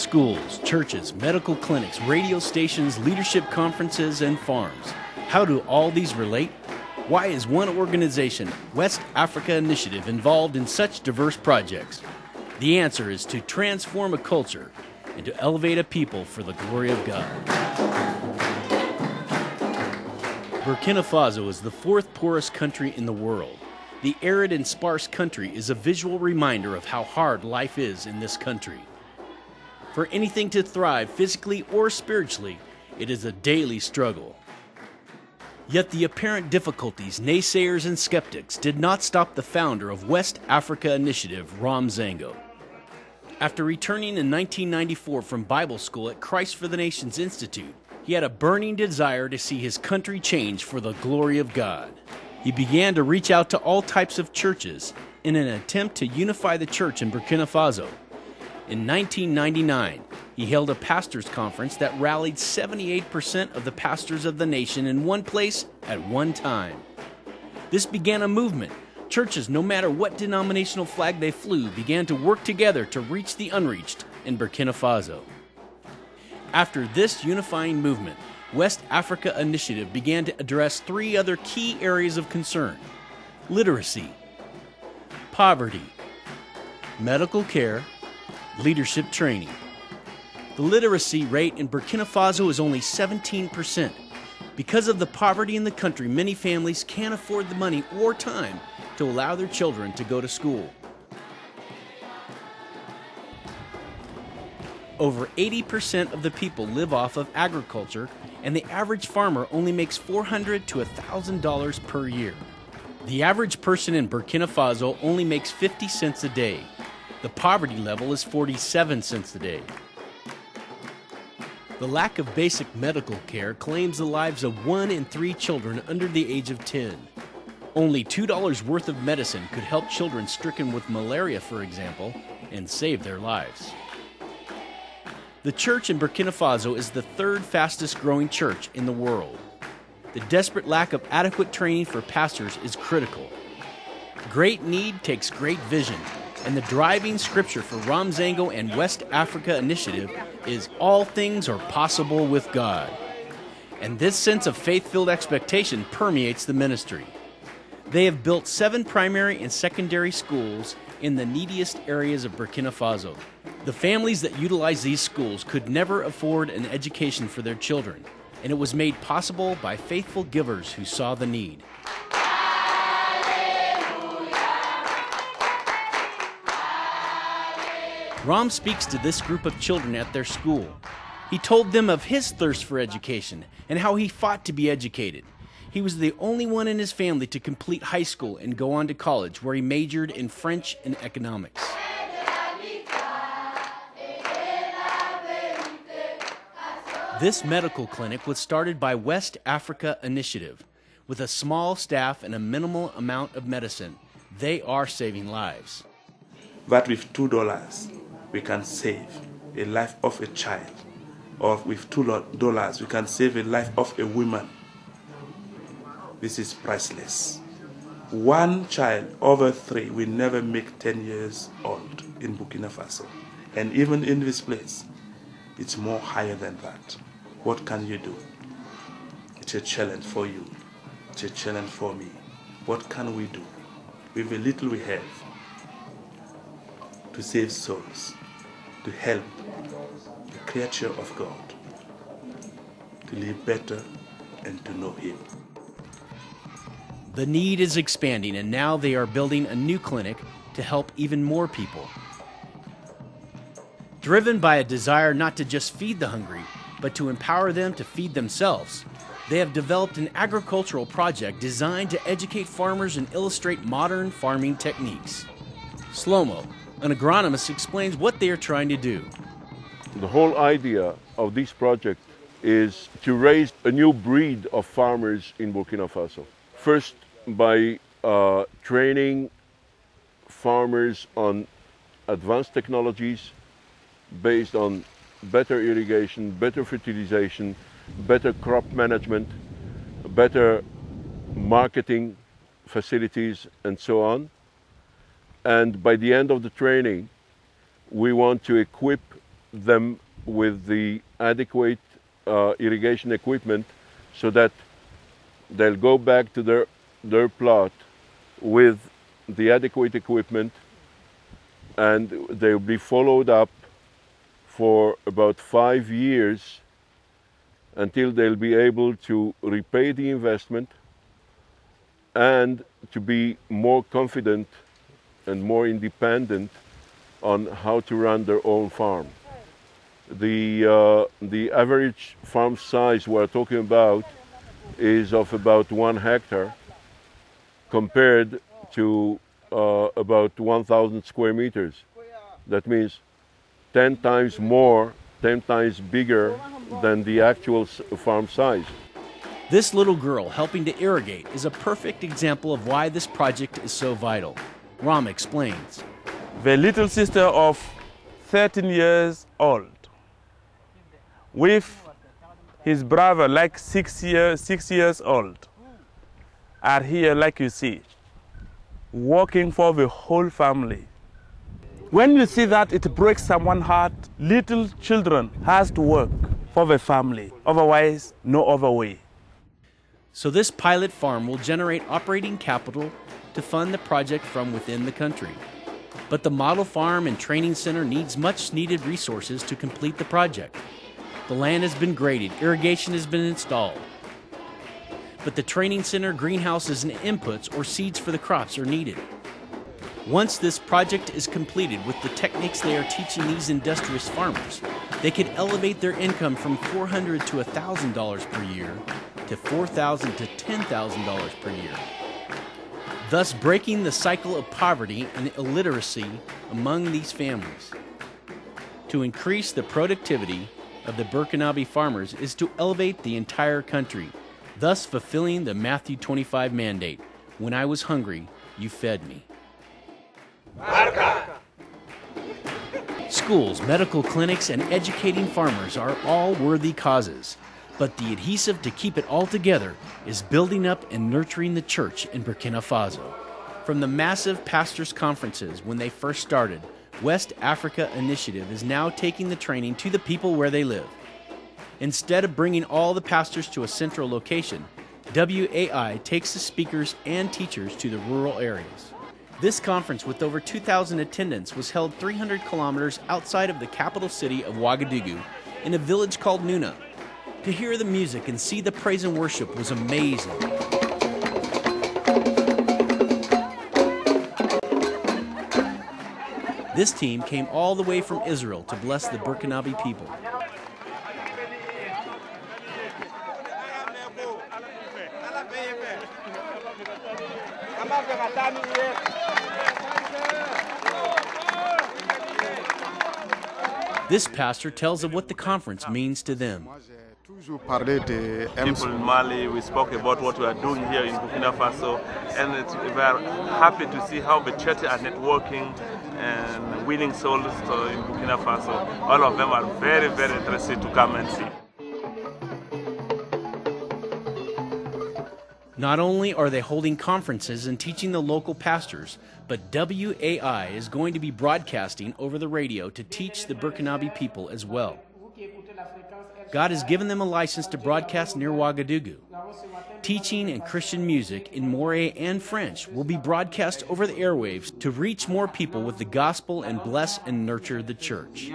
Schools, churches, medical clinics, radio stations, leadership conferences, and farms. How do all these relate? Why is one organization, West Africa Initiative, involved in such diverse projects? The answer is to transform a culture and to elevate a people for the glory of God. Burkina Faso is the fourth poorest country in the world. The arid and sparse country is a visual reminder of how hard life is in this country. For anything to thrive physically or spiritually, it is a daily struggle. Yet the apparent difficulties, naysayers, and skeptics did not stop the founder of West Africa Initiative, Ram Zango. After returning in 1994 from Bible school at Christ for the Nations Institute, he had a burning desire to see his country change for the glory of God. He began to reach out to all types of churches in an attempt to unify the church in Burkina Faso. In 1999, he held a pastors' conference that rallied 78% of the pastors of the nation in one place at one time. This began a movement. Churches, no matter what denominational flag they flew, began to work together to reach the unreached in Burkina Faso. After this unifying movement, West Africa Initiative began to address three other key areas of concern: literacy, poverty, medical care, leadership training. The literacy rate in Burkina Faso is only 17%. Because of the poverty in the country, many families can't afford the money or time to allow their children to go to school. Over 80% of the people live off of agriculture, and the average farmer only makes $400 to $1,000 per year. The average person in Burkina Faso only makes 50 cents a day. The poverty level is 47 cents a day. The lack of basic medical care claims the lives of 1 in 3 children under the age of 10. Only $2 worth of medicine could help children stricken with malaria, for example, and save their lives. The church in Burkina Faso is the third fastest growing church in the world. The desperate lack of adequate training for pastors is critical. Great need takes great vision, and the driving scripture for Ram Zango and West Africa Initiative is all things are possible with God. And this sense of faith-filled expectation permeates the ministry. They have built 7 primary and secondary schools in the neediest areas of Burkina Faso. The families that utilize these schools could never afford an education for their children, and it was made possible by faithful givers who saw the need. Ram speaks to this group of children at their school. He told them of his thirst for education and how he fought to be educated. He was the only one in his family to complete high school and go on to college, where he majored in French and economics. This medical clinic was started by West Africa Initiative. With a small staff and a minimal amount of medicine, they are saving lives. But with $2, we can save a life of a child. Or with $2, we can save a life of a woman. This is priceless. One child over 3 will never make 10 years old in Burkina Faso. And even in this place, it's more higher than that. What can you do? It's a challenge for you. It's a challenge for me. What can we do with the little we have to save souls, to help the creature of God to live better and to know Him? The need is expanding, and now they are building a new clinic to help even more people. Driven by a desire not to just feed the hungry, but to empower them to feed themselves, they have developed an agricultural project designed to educate farmers and illustrate modern farming techniques. Slomo, an agronomist, explains what they are trying to do. The whole idea of this project is to raise a new breed of farmers in Burkina Faso. First, by training farmers on advanced technologies based on better irrigation, better fertilization, better crop management, better marketing facilities, and so on. And by the end of the training, we want to equip them with the adequate irrigation equipment so that they'll go back to their plot with the adequate equipment, and they'll be followed up for about 5 years until they'll be able to repay the investment and to be more confident and more independent on how to run their own farm. The average farm size we're talking about is of about 1 hectare compared to about 1,000 square meters. That means 10 times more, 10 times bigger than the actual farm size. This little girl helping to irrigate is a perfect example of why this project is so vital. Ram explains. The little sister of 13 years old with his brother like 6 years old are here, like you see, working for the whole family. When you see that, it breaks someone's heart. Little children has to work for the family, otherwise no other way. So this pilot farm will generate operating capital to fund the project from within the country. But the model farm and training center needs much needed resources to complete the project. The land has been graded, irrigation has been installed. But the training center, greenhouses, and inputs or seeds for the crops are needed. Once this project is completed with the techniques they are teaching these industrious farmers, they could elevate their income from $400 to $1,000 per year to $4,000 to $10,000 per year, thus breaking the cycle of poverty and illiteracy among these families. To increase the productivity of the Burkinabe farmers is to elevate the entire country, thus fulfilling the Matthew 25 mandate, "When I was hungry, you fed me." Schools, medical clinics, and educating farmers are all worthy causes, but the adhesive to keep it all together is building up and nurturing the church in Burkina Faso. From the massive pastors' conferences when they first started, West Africa Initiative is now taking the training to the people where they live. Instead of bringing all the pastors to a central location, WAI takes the speakers and teachers to the rural areas. This conference, with over 2,000 attendants, was held 300 kilometers outside of the capital city of Ouagadougou in a village called Nuna. To hear the music and see the praise and worship was amazing. This team came all the way from Israel to bless the Burkinabe people. This pastor tells of what the conference means to them. People in Mali, we spoke about what we are doing here in Burkina Faso, and we are happy to see how the churches are networking and winning souls in Burkina Faso. All of them are very, very interested to come and see. Not only are they holding conferences and teaching the local pastors, but WAI is going to be broadcasting over the radio to teach the Burkinabe people as well. God has given them a license to broadcast near Ouagadougou. Teaching and Christian music in Mooré and French will be broadcast over the airwaves to reach more people with the gospel and bless and nurture the church.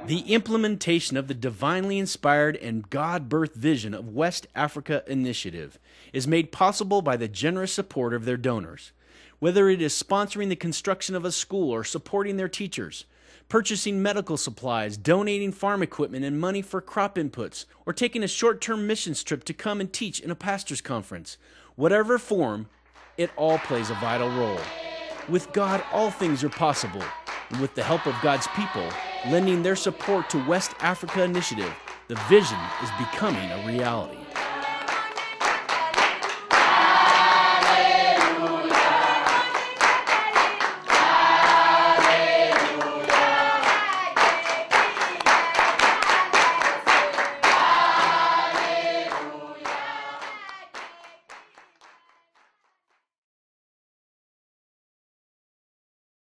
The implementation of the divinely inspired and God-birthed vision of West Africa Initiative is made possible by the generous support of their donors. Whether it is sponsoring the construction of a school or supporting their teachers, purchasing medical supplies, donating farm equipment and money for crop inputs, or taking a short-term missions trip to come and teach in a pastor's conference, whatever form, it all plays a vital role. With God, all things are possible. And with the help of God's people, lending their support to West Africa Initiative, the vision is becoming a reality.